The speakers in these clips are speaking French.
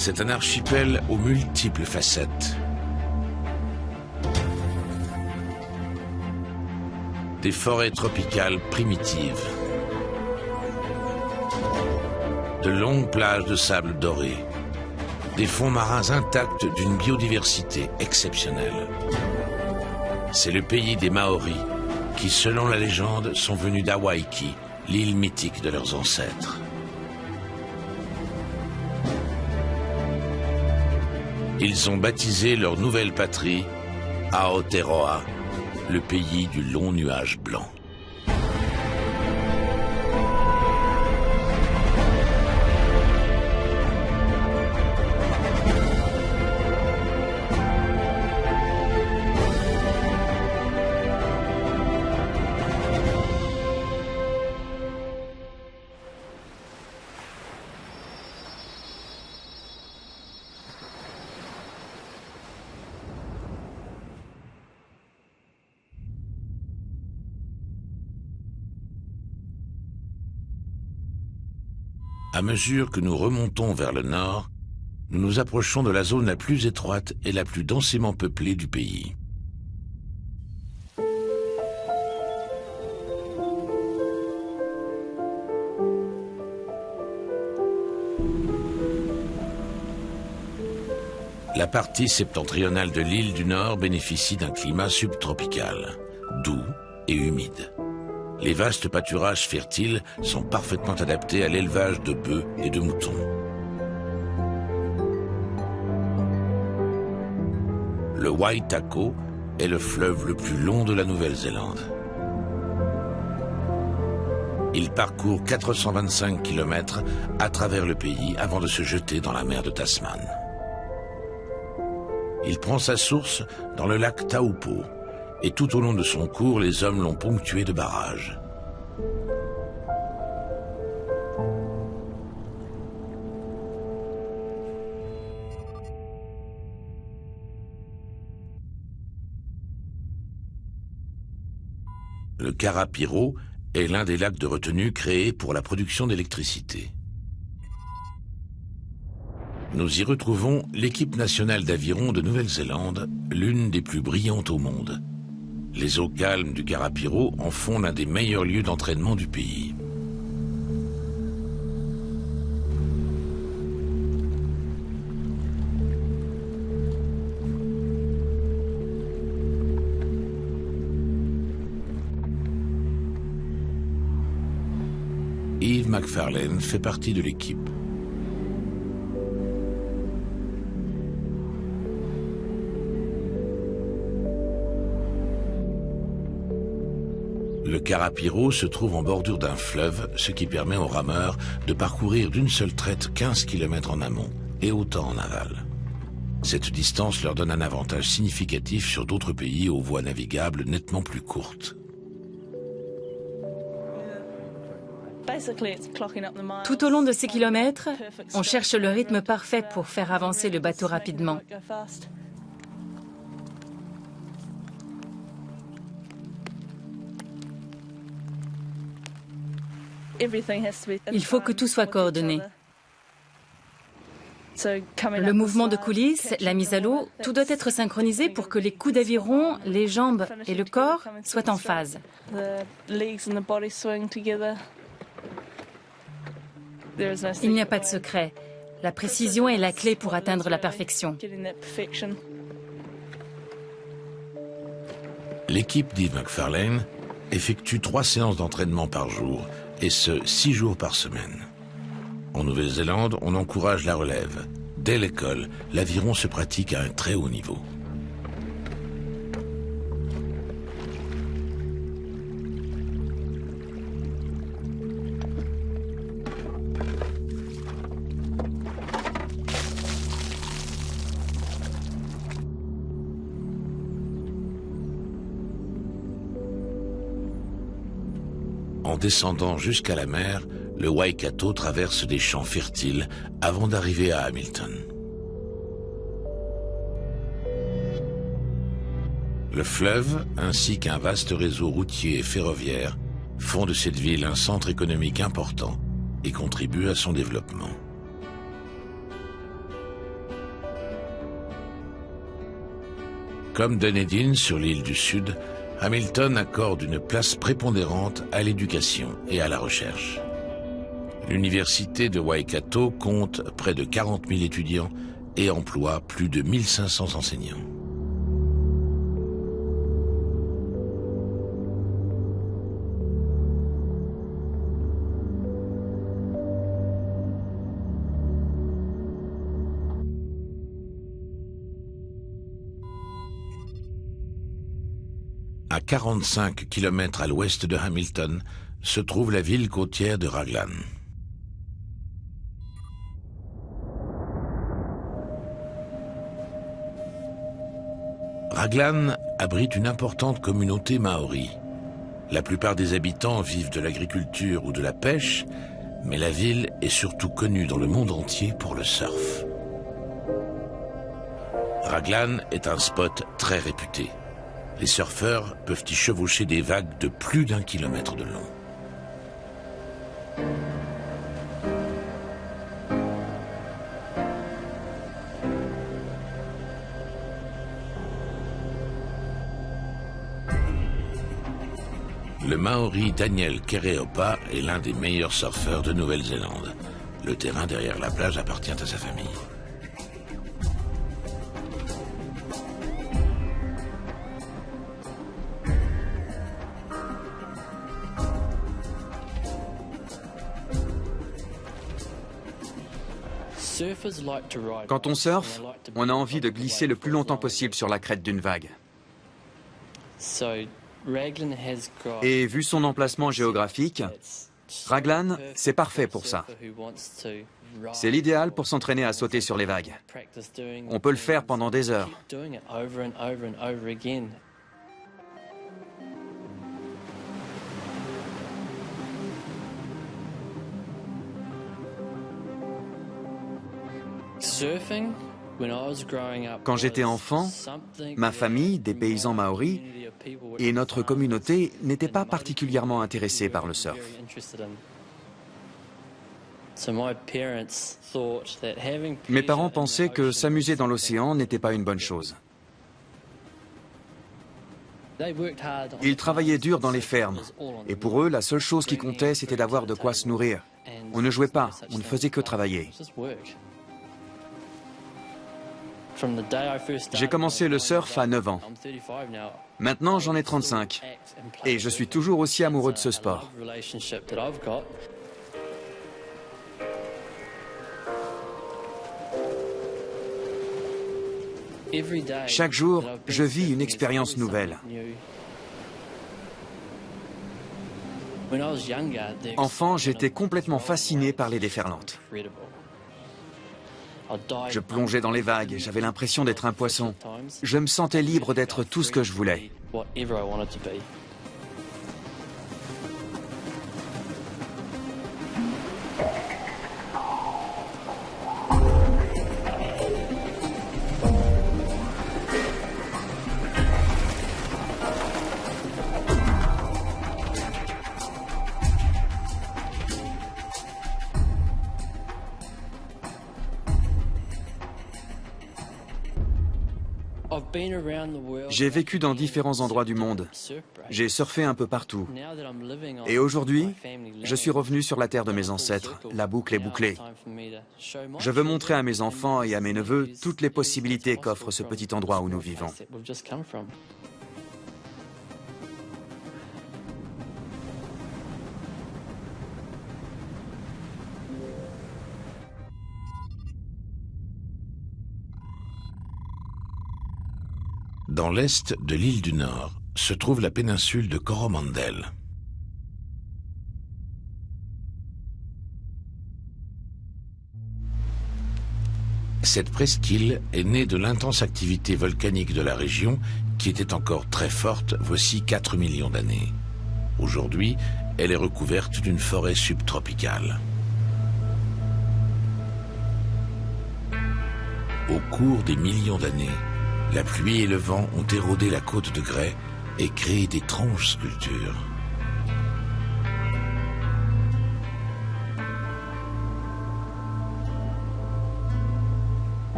C'est un archipel aux multiples facettes. Des forêts tropicales primitives. De longues plages de sable doré. Des fonds marins intacts d'une biodiversité exceptionnelle. C'est le pays des Maoris qui, selon la légende, sont venus d'Hawaïki, l'île mythique de leurs ancêtres. Ils ont baptisé leur nouvelle patrie Aotearoa, le pays du long nuage blanc. À mesure que nous remontons vers le nord, nous nous approchons de la zone la plus étroite et la plus densément peuplée du pays. La partie septentrionale de l'île du Nord bénéficie d'un climat subtropical, doux et humide. Les vastes pâturages fertiles sont parfaitement adaptés à l'élevage de bœufs et de moutons. Le Waitako est le fleuve le plus long de la Nouvelle-Zélande. Il parcourt 425 km à travers le pays avant de se jeter dans la mer de Tasman. Il prend sa source dans le lac Taupo, et tout au long de son cours, les hommes l'ont ponctué de barrages. Le Karapiro est l'un des lacs de retenue créés pour la production d'électricité. Nous y retrouvons l'équipe nationale d'aviron de Nouvelle-Zélande, l'une des plus brillantes au monde. Les eaux calmes du Karapiro en font l'un des meilleurs lieux d'entraînement du pays. Yves McFarlane fait partie de l'équipe. Le Karapiro se trouve en bordure d'un fleuve, ce qui permet aux rameurs de parcourir d'une seule traite 15 km en amont et autant en aval. Cette distance leur donne un avantage significatif sur d'autres pays aux voies navigables nettement plus courtes. Tout au long de ces kilomètres, on cherche le rythme parfait pour faire avancer le bateau rapidement. Il faut que tout soit coordonné. Le mouvement de coulisses, la mise à l'eau, tout doit être synchronisé pour que les coups d'aviron, les jambes et le corps soient en phase. Il n'y a pas de secret. La précision est la clé pour atteindre la perfection. L'équipe d'Yves McFarlane effectue 3 séances d'entraînement par jour, et ce, 6 jours par semaine. En Nouvelle-Zélande, on encourage la relève. Dès l'école, l'aviron se pratique à un très haut niveau. En descendant jusqu'à la mer, le Waikato traverse des champs fertiles avant d'arriver à Hamilton. Le fleuve, ainsi qu'un vaste réseau routier et ferroviaire, font de cette ville un centre économique important et contribuent à son développement. Comme Dunedin sur l'île du Sud, Hamilton accorde une place prépondérante à l'éducation et à la recherche. L'université de Waikato compte près de 40 000 étudiants et emploie plus de 1500 enseignants. À 45 km à l'ouest de Hamilton se trouve la ville côtière de Raglan. Raglan abrite une importante communauté maori. La plupart des habitants vivent de l'agriculture ou de la pêche, mais la ville est surtout connue dans le monde entier pour le surf. Raglan est un spot très réputé. Les surfeurs peuvent y chevaucher des vagues de plus d'1 kilomètre de long. Le Maori Daniel Kereopa est l'un des meilleurs surfeurs de Nouvelle-Zélande. Le terrain derrière la plage appartient à sa famille. Quand on surfe, on a envie de glisser le plus longtemps possible sur la crête d'une vague. Et vu son emplacement géographique, Raglan, c'est parfait pour ça. C'est l'idéal pour s'entraîner à sauter sur les vagues. On peut le faire pendant des heures. Quand j'étais enfant, ma famille, des paysans maoris, et notre communauté n'étaient pas particulièrement intéressés par le surf. Mes parents pensaient que s'amuser dans l'océan n'était pas une bonne chose. Ils travaillaient dur dans les fermes, et pour eux, la seule chose qui comptait, c'était d'avoir de quoi se nourrir. On ne jouait pas, on ne faisait que travailler. J'ai commencé le surf à 9 ans. Maintenant, j'en ai 35. Et je suis toujours aussi amoureux de ce sport. Chaque jour, je vis une expérience nouvelle. Enfant, j'étais complètement fasciné par les déferlantes. Je plongeais dans les vagues, j'avais l'impression d'être un poisson. Je me sentais libre d'être tout ce que je voulais. J'ai vécu dans différents endroits du monde. J'ai surfé un peu partout. Et aujourd'hui, je suis revenu sur la terre de mes ancêtres. La boucle est bouclée. Je veux montrer à mes enfants et à mes neveux toutes les possibilités qu'offre ce petit endroit où nous vivons. Dans l'est de l'île du Nord se trouve la péninsule de Coromandel. Cette presqu'île est née de l'intense activité volcanique de la région qui était encore très forte voici 4 millions d'années. Aujourd'hui, elle est recouverte d'une forêt subtropicale. Au cours des millions d'années, la pluie et le vent ont érodé la côte de grès et créé d'étranges sculptures.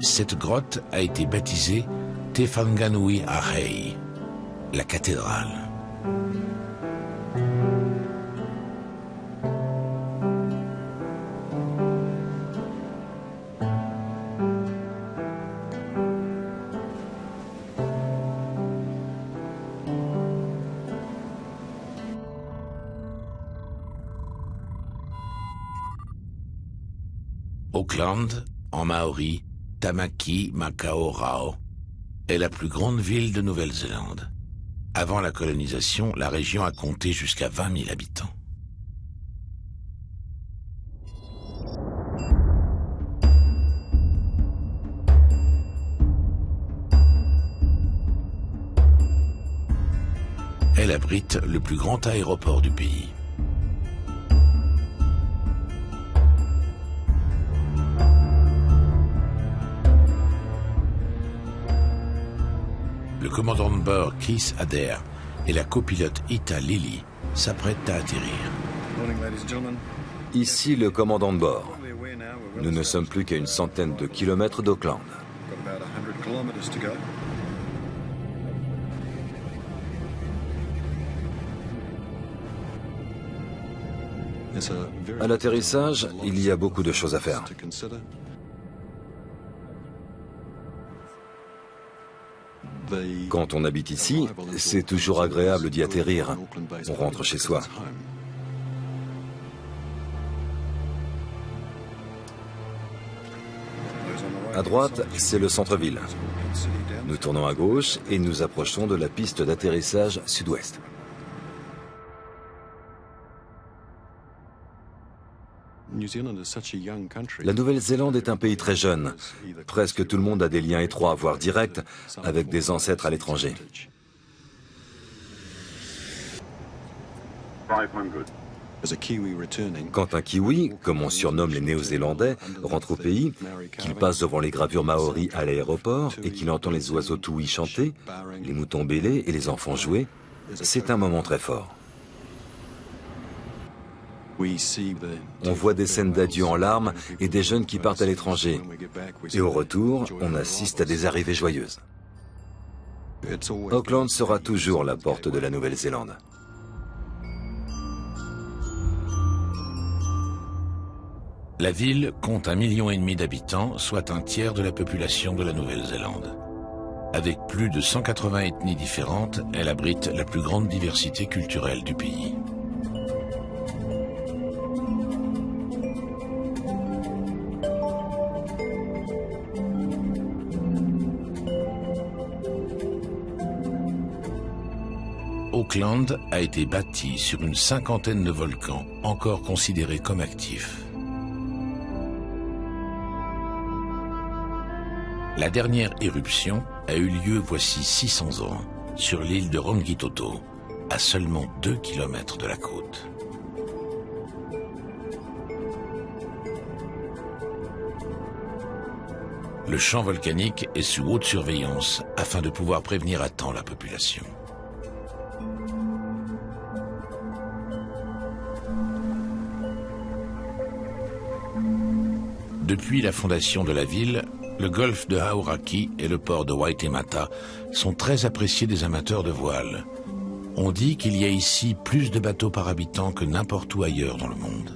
cette grotte a été baptisée Te Whanganui Ahei, la cathédrale. Auckland, en maori, Tamaki Makaurau, est la plus grande ville de Nouvelle-Zélande. Avant la colonisation, la région a compté jusqu'à 20 000 habitants. Elle abrite le plus grand aéroport du pays. Le commandant de bord Keith Adair et la copilote Ita Lilly s'apprêtent à atterrir. Ici le commandant de bord. Nous ne sommes plus qu'à une centaine de kilomètres d'Auckland. À l'atterrissage, il y a beaucoup de choses à faire. Quand on habite ici, c'est toujours agréable d'y atterrir. On rentre chez soi. À droite, c'est le centre-ville. Nous tournons à gauche et nous approchons de la piste d'atterrissage sud-ouest. La Nouvelle-Zélande est un pays très jeune. Presque tout le monde a des liens étroits, voire directs, avec des ancêtres à l'étranger. Quand un Kiwi, comme on surnomme les Néo-Zélandais, rentre au pays, qu'il passe devant les gravures maoris à l'aéroport et qu'il entend les oiseaux touis chanter, les moutons bêler et les enfants jouer, c'est un moment très fort. On voit des scènes d'adieu en larmes et des jeunes qui partent à l'étranger. Et au retour, on assiste à des arrivées joyeuses. Auckland sera toujours la porte de la Nouvelle-Zélande. La ville compte 1,5 million d'habitants, soit un tiers de la population de la Nouvelle-Zélande. Avec plus de 180 ethnies différentes, elle abrite la plus grande diversité culturelle du pays. Auckland a été bâti sur une cinquantaine de volcans encore considérés comme actifs. La dernière éruption a eu lieu voici 600 ans sur l'île de Rangitoto, à seulement 2 km de la côte. Le champ volcanique est sous haute surveillance afin de pouvoir prévenir à temps la population. Depuis la fondation de la ville, le golfe de Hauraki et le port de Waitemata sont très appréciés des amateurs de voile. On dit qu'il y a ici plus de bateaux par habitant que n'importe où ailleurs dans le monde.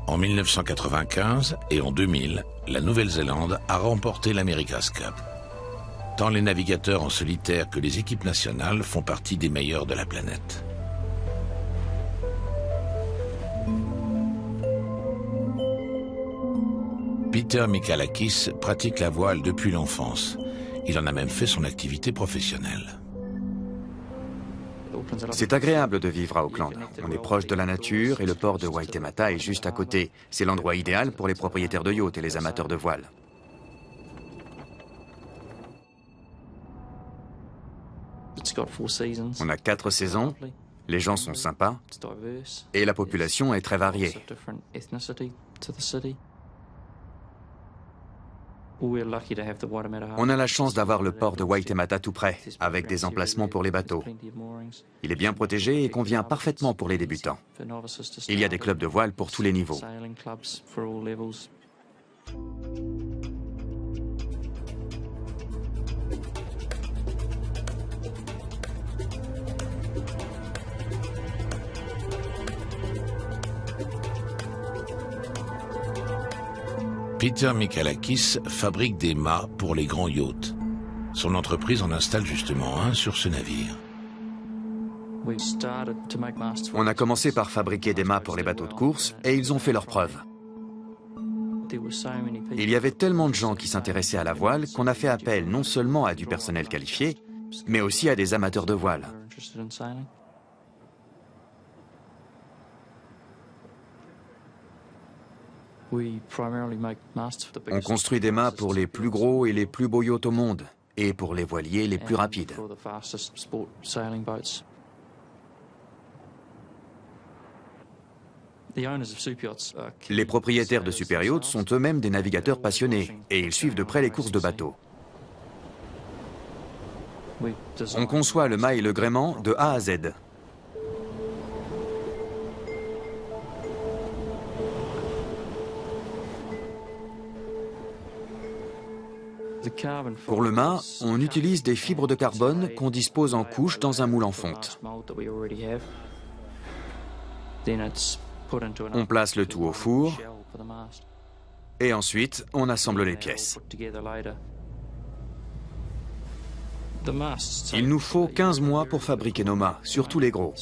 En 1995 et en 2000, la Nouvelle-Zélande a remporté l'America's Cup. Tant les navigateurs en solitaire que les équipes nationales font partie des meilleurs de la planète. Peter Michalakis pratique la voile depuis l'enfance. Il en a même fait son activité professionnelle. C'est agréable de vivre à Auckland. On est proche de la nature et le port de Waitemata est juste à côté. C'est l'endroit idéal pour les propriétaires de yachts et les amateurs de voile. On a 4 saisons, les gens sont sympas et la population est très variée. On a la chance d'avoir le port de Waitemata tout près, avec des emplacements pour les bateaux. Il est bien protégé et convient parfaitement pour les débutants. Il y a des clubs de voile pour tous les niveaux. Peter Michalakis fabrique des mâts pour les grands yachts. Son entreprise en installe justement un sur ce navire. On a commencé par fabriquer des mâts pour les bateaux de course et ils ont fait leurs preuves. Il y avait tellement de gens qui s'intéressaient à la voile qu'on a fait appel non seulement à du personnel qualifié, mais aussi à des amateurs de voile. On construit des mâts pour les plus gros et les plus beaux yachts au monde, et pour les voiliers les plus rapides. Les propriétaires de super yachts sont eux-mêmes des navigateurs passionnés, et ils suivent de près les courses de bateaux. On conçoit le mât et le gréement de A à Z. Pour le mât, on utilise des fibres de carbone qu'on dispose en couches dans un moule en fonte. On place le tout au four et ensuite on assemble les pièces. Il nous faut 15 mois pour fabriquer nos mâts, surtout les gros.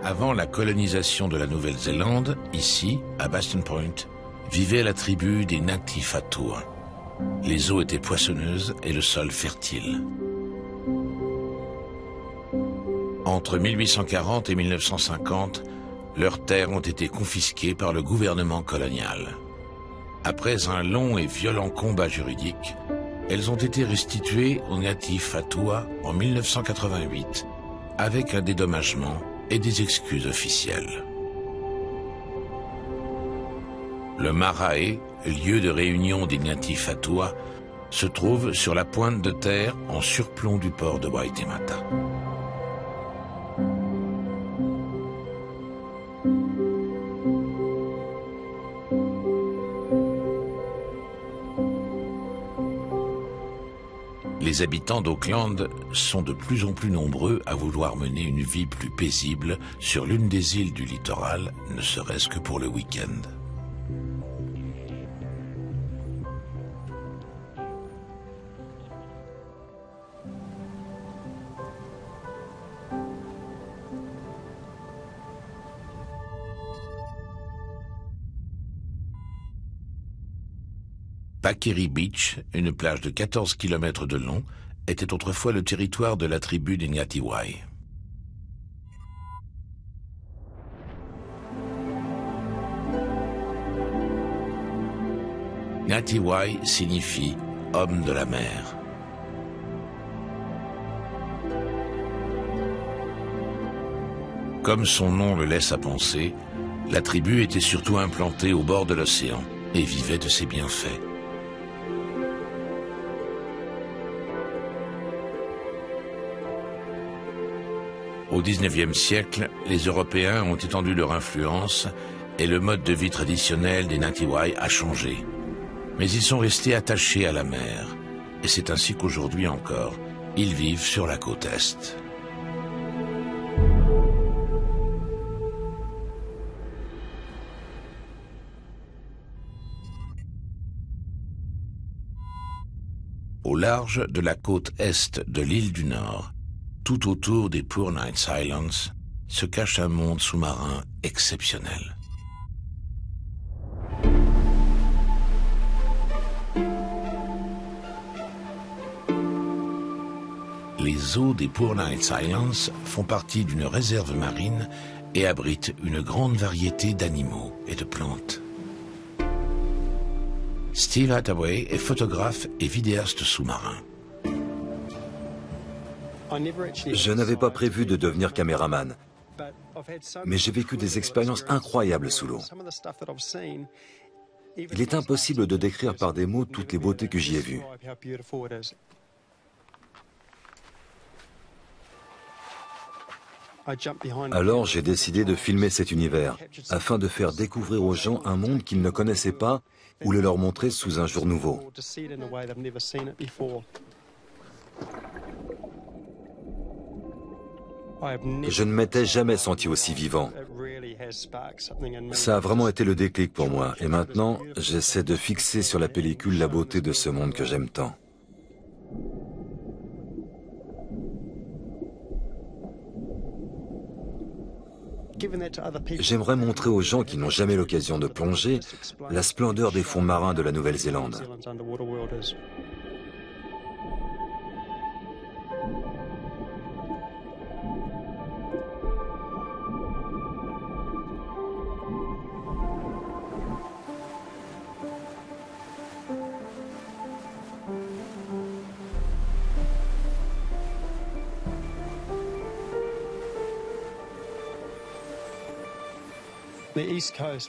Avant la colonisation de la Nouvelle-Zélande, ici, à Baston Point, vivait la tribu des Ngati Whātua. Les eaux étaient poissonneuses et le sol fertile. Entre 1840 et 1950, leurs terres ont été confisquées par le gouvernement colonial. Après un long et violent combat juridique, elles ont été restituées aux Ngati Whātua en 1988, avec un dédommagement et des excuses officielles. Le Marae, lieu de réunion des Ngati Whātua, se trouve sur la pointe de terre en surplomb du port de Waitemata. Les habitants d'Auckland sont de plus en plus nombreux à vouloir mener une vie plus paisible sur l'une des îles du littoral, ne serait-ce que pour le week-end. Pakeri Beach, une plage de 14 km de long, était autrefois le territoire de la tribu des Ngati Wai. Ngati Wai signifie « homme de la mer ». Comme son nom le laisse à penser, la tribu était surtout implantée au bord de l'océan et vivait de ses bienfaits. Au XIXe siècle, les Européens ont étendu leur influence et le mode de vie traditionnel des Ngati Wai a changé. Mais ils sont restés attachés à la mer, et c'est ainsi qu'aujourd'hui encore, ils vivent sur la côte Est. Au large de la côte Est de l'île du Nord, tout autour des Poor Knights Islands, se cache un monde sous-marin exceptionnel. Les eaux des Poor Knights Islands font partie d'une réserve marine et abritent une grande variété d'animaux et de plantes. Steve Hathaway est photographe et vidéaste sous-marin. Je n'avais pas prévu de devenir caméraman, mais j'ai vécu des expériences incroyables sous l'eau. Il est impossible de décrire par des mots toutes les beautés que j'y ai vues. Alors j'ai décidé de filmer cet univers, afin de faire découvrir aux gens un monde qu'ils ne connaissaient pas ou le leur montrer sous un jour nouveau. Je ne m'étais jamais senti aussi vivant. Ça a vraiment été le déclic pour moi, et maintenant, j'essaie de fixer sur la pellicule la beauté de ce monde que j'aime tant. J'aimerais montrer aux gens qui n'ont jamais l'occasion de plonger la splendeur des fonds marins de la Nouvelle-Zélande.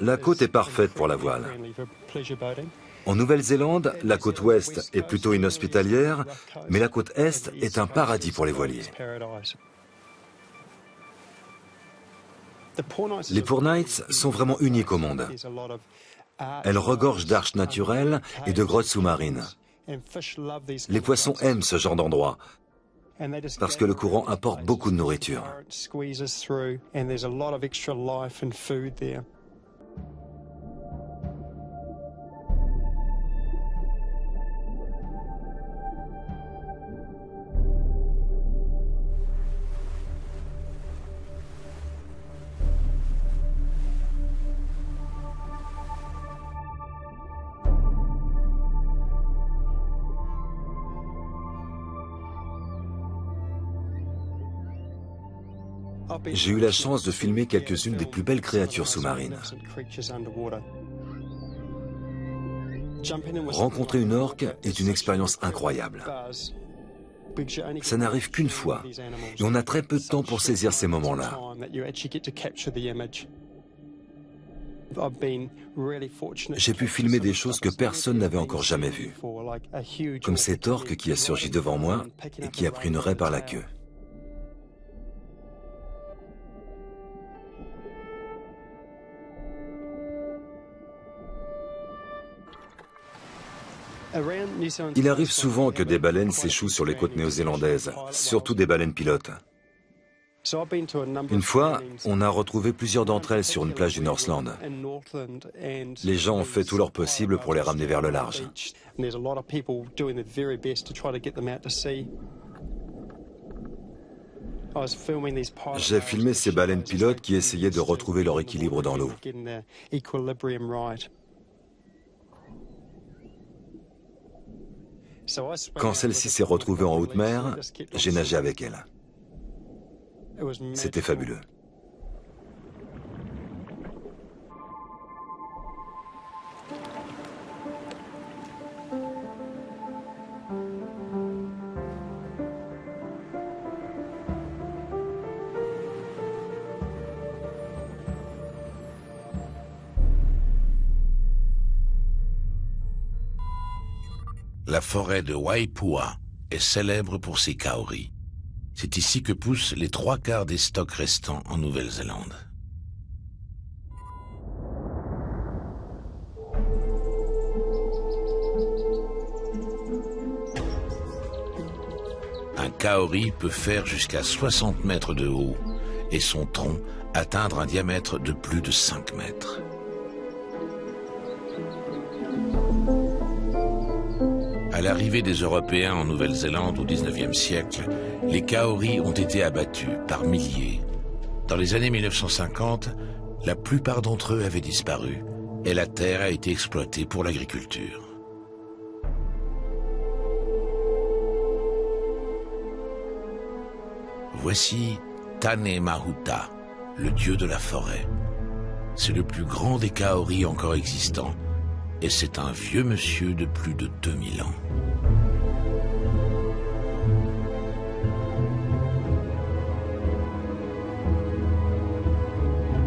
La côte est parfaite pour la voile. En Nouvelle-Zélande, la côte ouest est plutôt inhospitalière, mais la côte est est un paradis pour les voiliers. Les Poor Knights sont vraiment uniques au monde. Elles regorgent d'arches naturelles et de grottes sous-marines. Les poissons aiment ce genre d'endroit, parce que le courant apporte beaucoup de nourriture. J'ai eu la chance de filmer quelques-unes des plus belles créatures sous-marines. Rencontrer une orque est une expérience incroyable. Ça n'arrive qu'une fois, et on a très peu de temps pour saisir ces moments-là. J'ai pu filmer des choses que personne n'avait encore jamais vues, comme cette orque qui a surgi devant moi et qui a pris une raie par la queue. Il arrive souvent que des baleines s'échouent sur les côtes néo-zélandaises, surtout des baleines pilotes. Une fois, on a retrouvé plusieurs d'entre elles sur une plage du Northland. Les gens ont fait tout leur possible pour les ramener vers le large. J'ai filmé ces baleines pilotes qui essayaient de retrouver leur équilibre dans l'eau. Quand celle-ci s'est retrouvée en haute mer, j'ai nagé avec elle. C'était fabuleux. La forêt de Waipua est célèbre pour ses kauri. C'est ici que poussent les 3/4 des stocks restants en Nouvelle-Zélande. Un kauri peut faire jusqu'à 60 mètres de haut et son tronc atteindre un diamètre de plus de 5 mètres. À l'arrivée des Européens en Nouvelle-Zélande au XIXe siècle, les kauri ont été abattus par milliers. Dans les années 1950, la plupart d'entre eux avaient disparu et la terre a été exploitée pour l'agriculture. Voici Tane Mahuta, le dieu de la forêt. C'est le plus grand des Kaori encore existants, et c'est un vieux monsieur de plus de 2000 ans.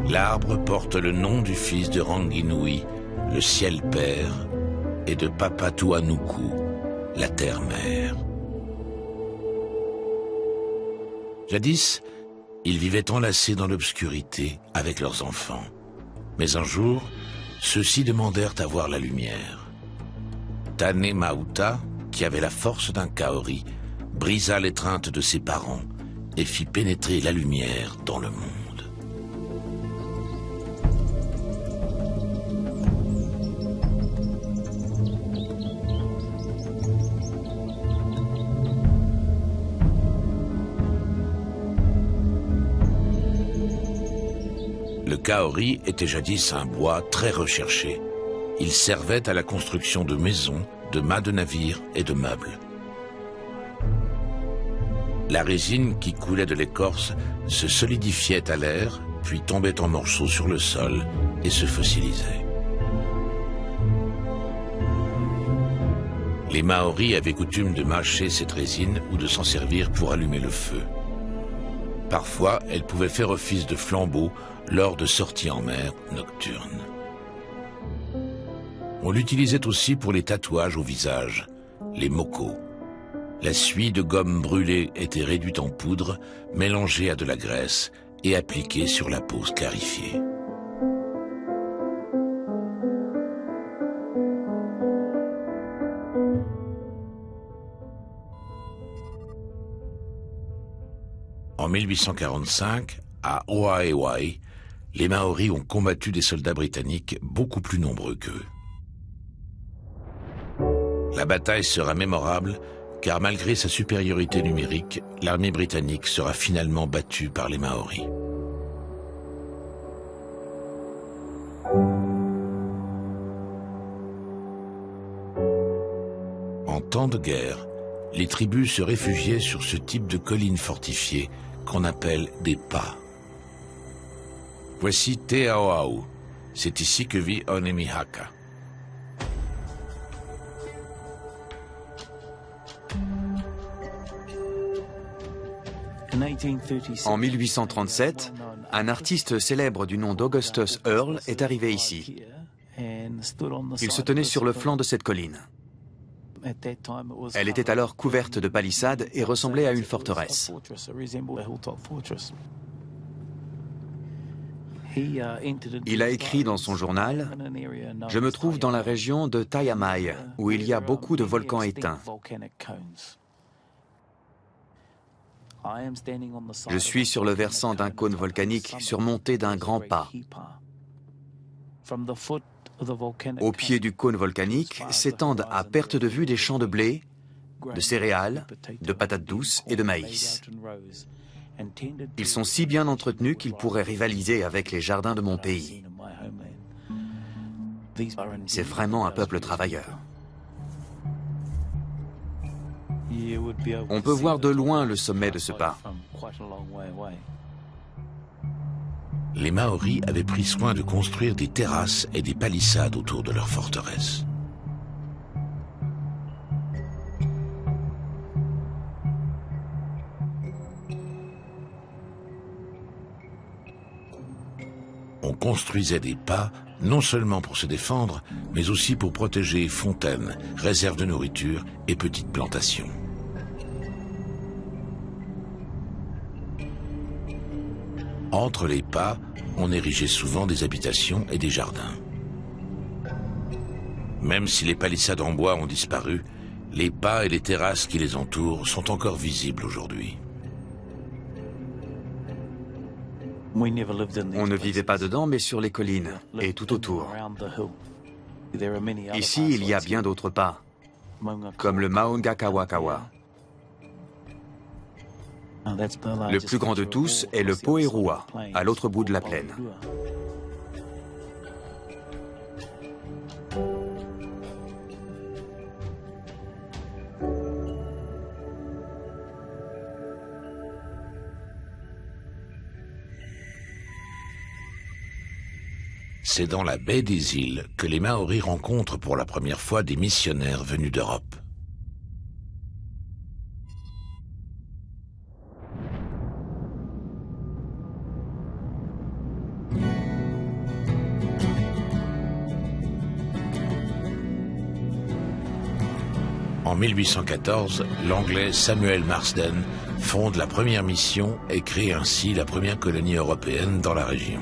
L'arbre porte le nom du fils de Ranginui, le ciel père, et de Papatuanuku, la terre-mère. Jadis, ils vivaient enlacés dans l'obscurité avec leurs enfants. Mais un jour, ceux-ci demandèrent à voir la lumière. Tane Mahuta, qui avait la force d'un Kaori, brisa l'étreinte de ses parents et fit pénétrer la lumière dans le monde. Le Kaori était jadis un bois très recherché. Il servait à la construction de maisons, de mâts de navires et de meubles. La résine qui coulait de l'écorce se solidifiait à l'air, puis tombait en morceaux sur le sol et se fossilisait. Les Maoris avaient coutume de mâcher cette résine ou de s'en servir pour allumer le feu. Parfois, elle pouvait faire office de flambeau lors de sorties en mer nocturnes. On l'utilisait aussi pour les tatouages au visage, les moko. La suie de gomme brûlée était réduite en poudre, mélangée à de la graisse et appliquée sur la peau scarifiée. En 1845, à Oaewae, les Maoris ont combattu des soldats britanniques beaucoup plus nombreux qu'eux. La bataille sera mémorable, car malgré sa supériorité numérique, l'armée britannique sera finalement battue par les Maoris. En temps de guerre, les tribus se réfugiaient sur ce type de collines fortifiées qu'on appelle des pas. Voici Te Aoaou. C'est ici que vit Onemihaka. En 1837, un artiste célèbre du nom d'Augustus Earle est arrivé ici. Il se tenait sur le flanc de cette colline. Elle était alors couverte de palissades et ressemblait à une forteresse. Il a écrit dans son journal « Je me trouve dans la région de Tayamai, où il y a beaucoup de volcans éteints. Je suis sur le versant d'un cône volcanique surmonté d'un grand pas. Au pied du cône volcanique s'étendent à perte de vue des champs de blé, de céréales, de patates douces et de maïs. Ils sont si bien entretenus qu'ils pourraient rivaliser avec les jardins de mon pays. C'est vraiment un peuple travailleur. On peut voir de loin le sommet de ce pas. Les Maoris avaient pris soin de construire des terrasses et des palissades autour de leur forteresse. On construisait des pas non seulement pour se défendre, mais aussi pour protéger fontaines, réserves de nourriture et petites plantations. Entre les pas, on érigeait souvent des habitations et des jardins. Même si les palissades en bois ont disparu, les pas et les terrasses qui les entourent sont encore visibles aujourd'hui. On ne vivait pas dedans, mais sur les collines et tout autour. Ici, il y a bien d'autres pas, comme le Maungakawakawa. Le plus grand de tous est le Poerua, à l'autre bout de la plaine. c'est dans la baie des îles que les Maoris rencontrent pour la première fois des missionnaires venus d'Europe. En 1814, l'Anglais Samuel Marsden fonde la première mission et crée ainsi la première colonie européenne dans la région.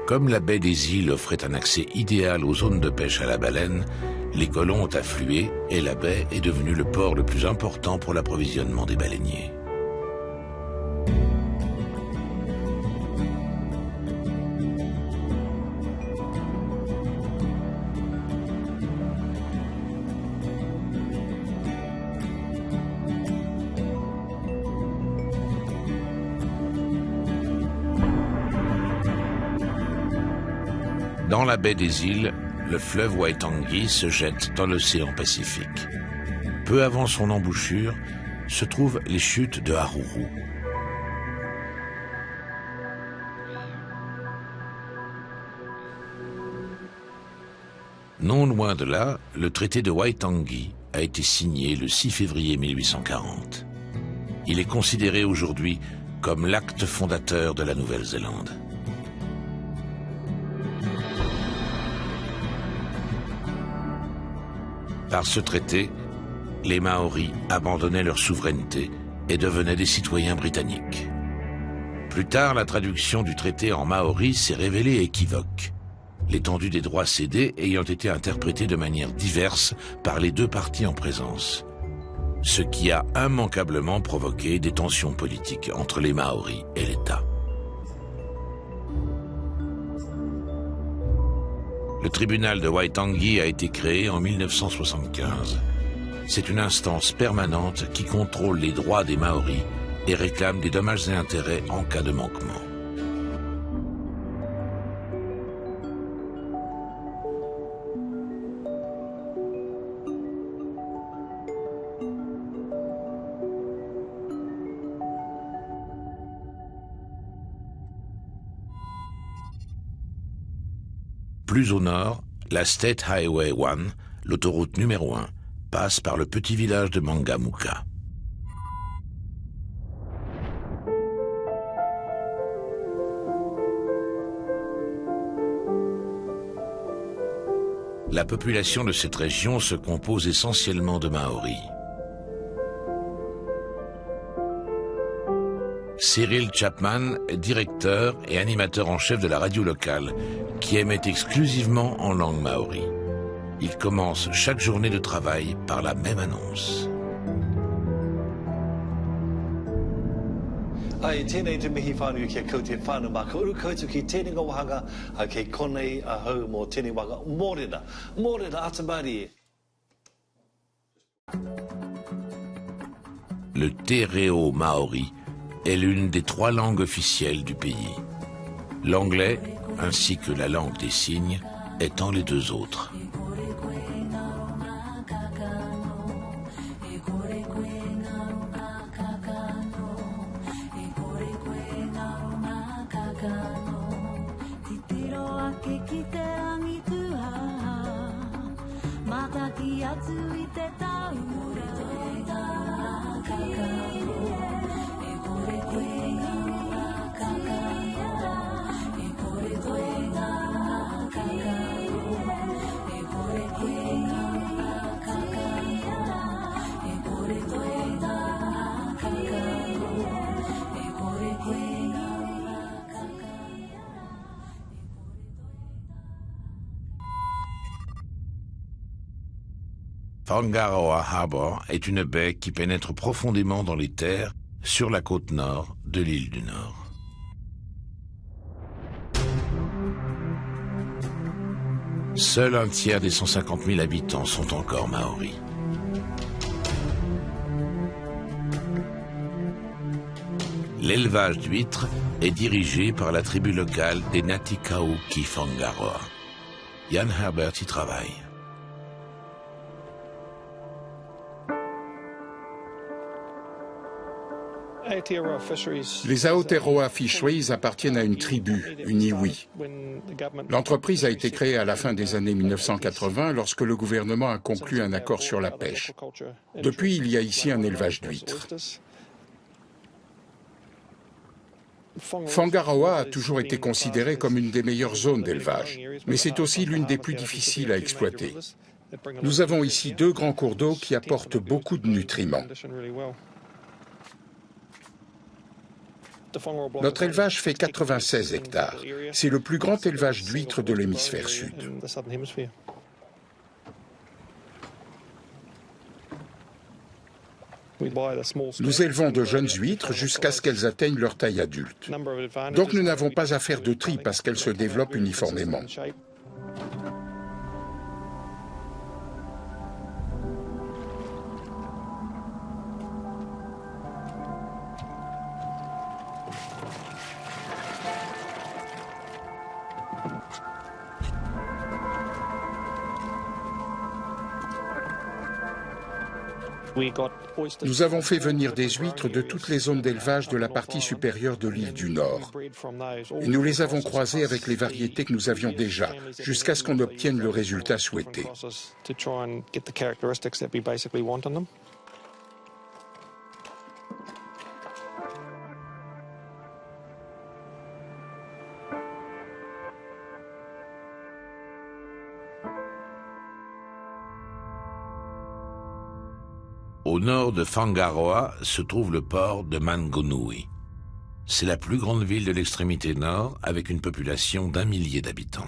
Comme la baie des îles offrait un accès idéal aux zones de pêche à la baleine, les colons ont afflué et la baie est devenue le port le plus important pour l'approvisionnement des baleiniers. Dans la baie des îles, le fleuve Waitangi se jette dans l'océan Pacifique. Peu avant son embouchure, se trouvent les chutes de Haruru. Non loin de là, le traité de Waitangi a été signé le 6 février 1840. Il est considéré aujourd'hui comme l'acte fondateur de la Nouvelle-Zélande. Par ce traité, les Maoris abandonnaient leur souveraineté et devenaient des citoyens britanniques. Plus tard, la traduction du traité en maori s'est révélée équivoque, l'étendue des droits cédés ayant été interprétée de manière diverse par les deux parties en présence, ce qui a immanquablement provoqué des tensions politiques entre les Maoris et l'État. Le tribunal de Waitangi a été créé en 1975. C'est une instance permanente qui contrôle les droits des Maoris et réclame des dommages et intérêts en cas de manquement. Plus au nord, la State Highway 1, l'autoroute numéro 1, passe par le petit village de Mangamuka. La population de cette région se compose essentiellement de Maoris. Cyril Chapman est directeur et animateur en chef de la radio locale, qui émet exclusivement en langue maori. Il commence chaque journée de travail par la même annonce. Le te reo maori est l'une des 3 langues officielles du pays. L'anglais, ainsi que la langue des signes, étant les 2 autres. Whangaroa Harbour est une baie qui pénètre profondément dans les terres sur la côte nord de l'île du Nord. Seul un tiers des 150 000 habitants sont encore maoris. L'élevage d'huîtres est dirigé par la tribu locale des Natikauki Whangaroa. Jan Herbert y travaille. Les Aotearoa Fisheries appartiennent à une tribu, une iwi. L'entreprise a été créée à la fin des années 1980 lorsque le gouvernement a conclu un accord sur la pêche. Depuis, il y a ici un élevage d'huîtres. Whangaroa a toujours été considérée comme une des meilleures zones d'élevage, mais c'est aussi l'une des plus difficiles à exploiter. Nous avons ici 2 grands cours d'eau qui apportent beaucoup de nutriments. Notre élevage fait 96 hectares. C'est le plus grand élevage d'huîtres de l'hémisphère sud. Nous élevons de jeunes huîtres jusqu'à ce qu'elles atteignent leur taille adulte. Donc nous n'avons pas à faire de tri parce qu'elles se développent uniformément. Nous avons fait venir des huîtres de toutes les zones d'élevage de la partie supérieure de l'île du Nord. Et nous les avons croisées avec les variétés que nous avions déjà, jusqu'à ce qu'on obtienne le résultat souhaité. Au nord de Whangaroa se trouve le port de Mangonui. C'est la plus grande ville de l'extrémité nord avec une population d'1 millier d'habitants.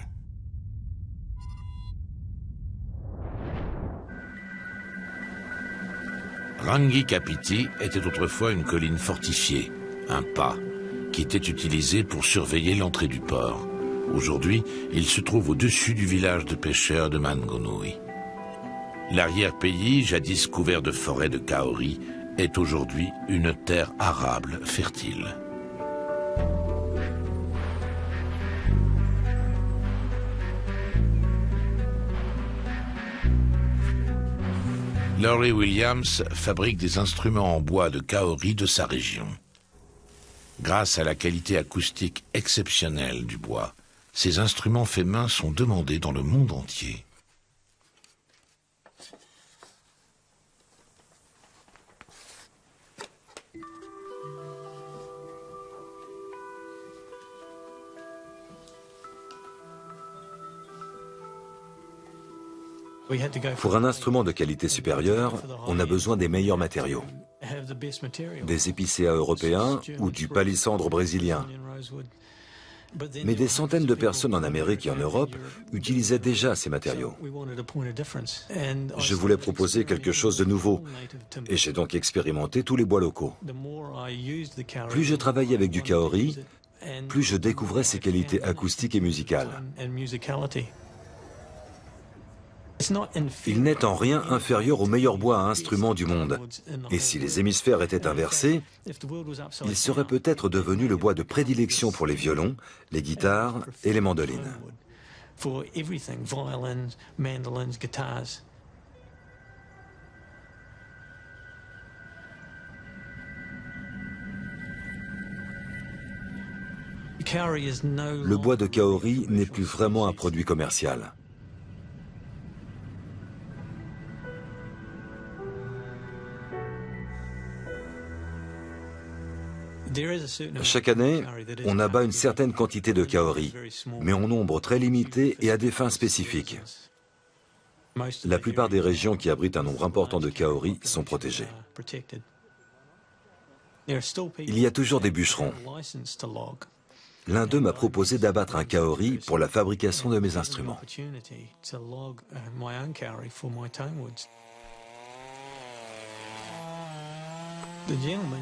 Rangikapiti était autrefois une colline fortifiée, un pas, qui était utilisé pour surveiller l'entrée du port. Aujourd'hui, il se trouve au-dessus du village de pêcheurs de Mangonui. L'arrière-pays, jadis couvert de forêts de kauri, est aujourd'hui une terre arable fertile. Laurie Williams fabrique des instruments en bois de kauri de sa région. Grâce à la qualité acoustique exceptionnelle du bois, ces instruments faits main sont demandés dans le monde entier. Pour un instrument de qualité supérieure, on a besoin des meilleurs matériaux. Des épicéas européens ou du palissandre brésilien. Mais des centaines de personnes en Amérique et en Europe utilisaient déjà ces matériaux. Je voulais proposer quelque chose de nouveau, et j'ai donc expérimenté tous les bois locaux. Plus je travaillais avec du kaori, plus je découvrais ses qualités acoustiques et musicales. Il n'est en rien inférieur au meilleur bois à instruments du monde. Et si les hémisphères étaient inversés, il serait peut-être devenu le bois de prédilection pour les violons, les guitares et les mandolines. Le bois de kaori n'est plus vraiment un produit commercial. Chaque année, on abat une certaine quantité de kaori, mais en nombre très limité et à des fins spécifiques. La plupart des régions qui abritent un nombre important de kaori sont protégées. Il y a toujours des bûcherons. L'un d'eux m'a proposé d'abattre un kaori pour la fabrication de mes instruments.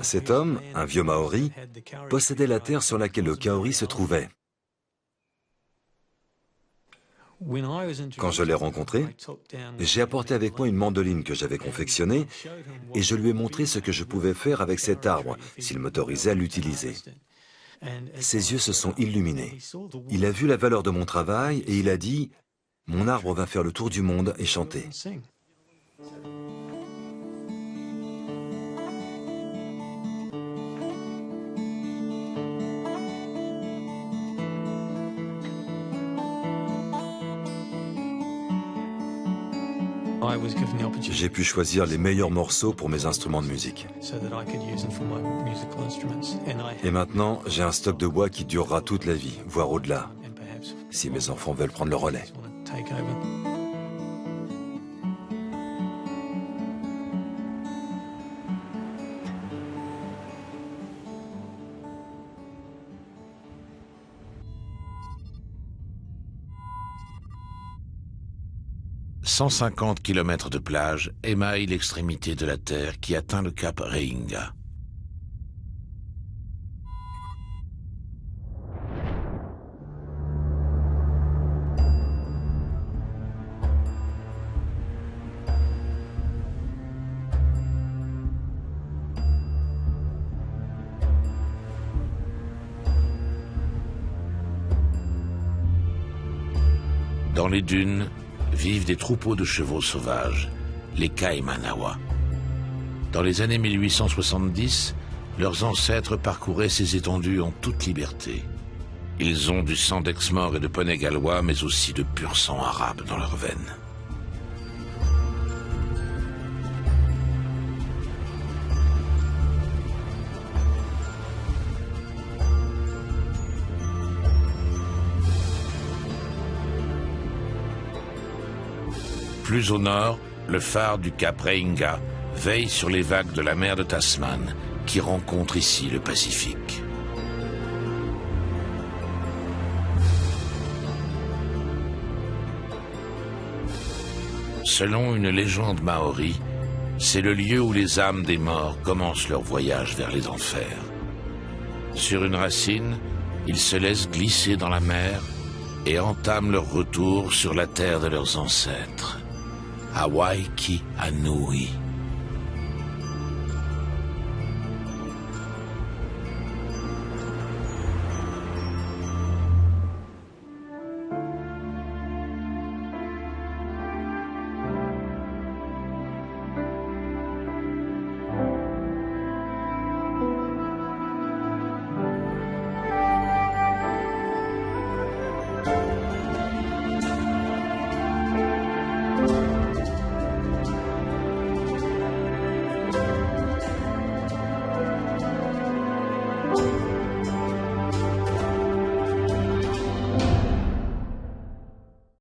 Cet homme, un vieux Maori, possédait la terre sur laquelle le kaori se trouvait. Quand je l'ai rencontré, j'ai apporté avec moi une mandoline que j'avais confectionnée et je lui ai montré ce que je pouvais faire avec cet arbre s'il m'autorisait à l'utiliser. Ses yeux se sont illuminés. Il a vu la valeur de mon travail et il a dit « Mon arbre va faire le tour du monde et chanter ». J'ai pu choisir les meilleurs morceaux pour mes instruments de musique. Et maintenant, j'ai un stock de bois qui durera toute la vie, voire au-delà, si mes enfants veulent prendre le relais. « 150 km de plage émaillent l'extrémité de la Terre qui atteint le cap Reinga. Dans les dunes, vivent des troupeaux de chevaux sauvages, les Kaimanawa. Dans les années 1870, leurs ancêtres parcouraient ces étendues en toute liberté. Ils ont du sang d'Exmoor et de poney gallois, mais aussi de pur sang arabe dans leurs veines. Plus au nord, le phare du cap Reinga veille sur les vagues de la mer de Tasman, qui rencontrent ici le Pacifique. Selon une légende maori, c'est le lieu où les âmes des morts commencent leur voyage vers les enfers. Sur une racine, ils se laissent glisser dans la mer et entament leur retour sur la terre de leurs ancêtres. Hawaii Ki Anui.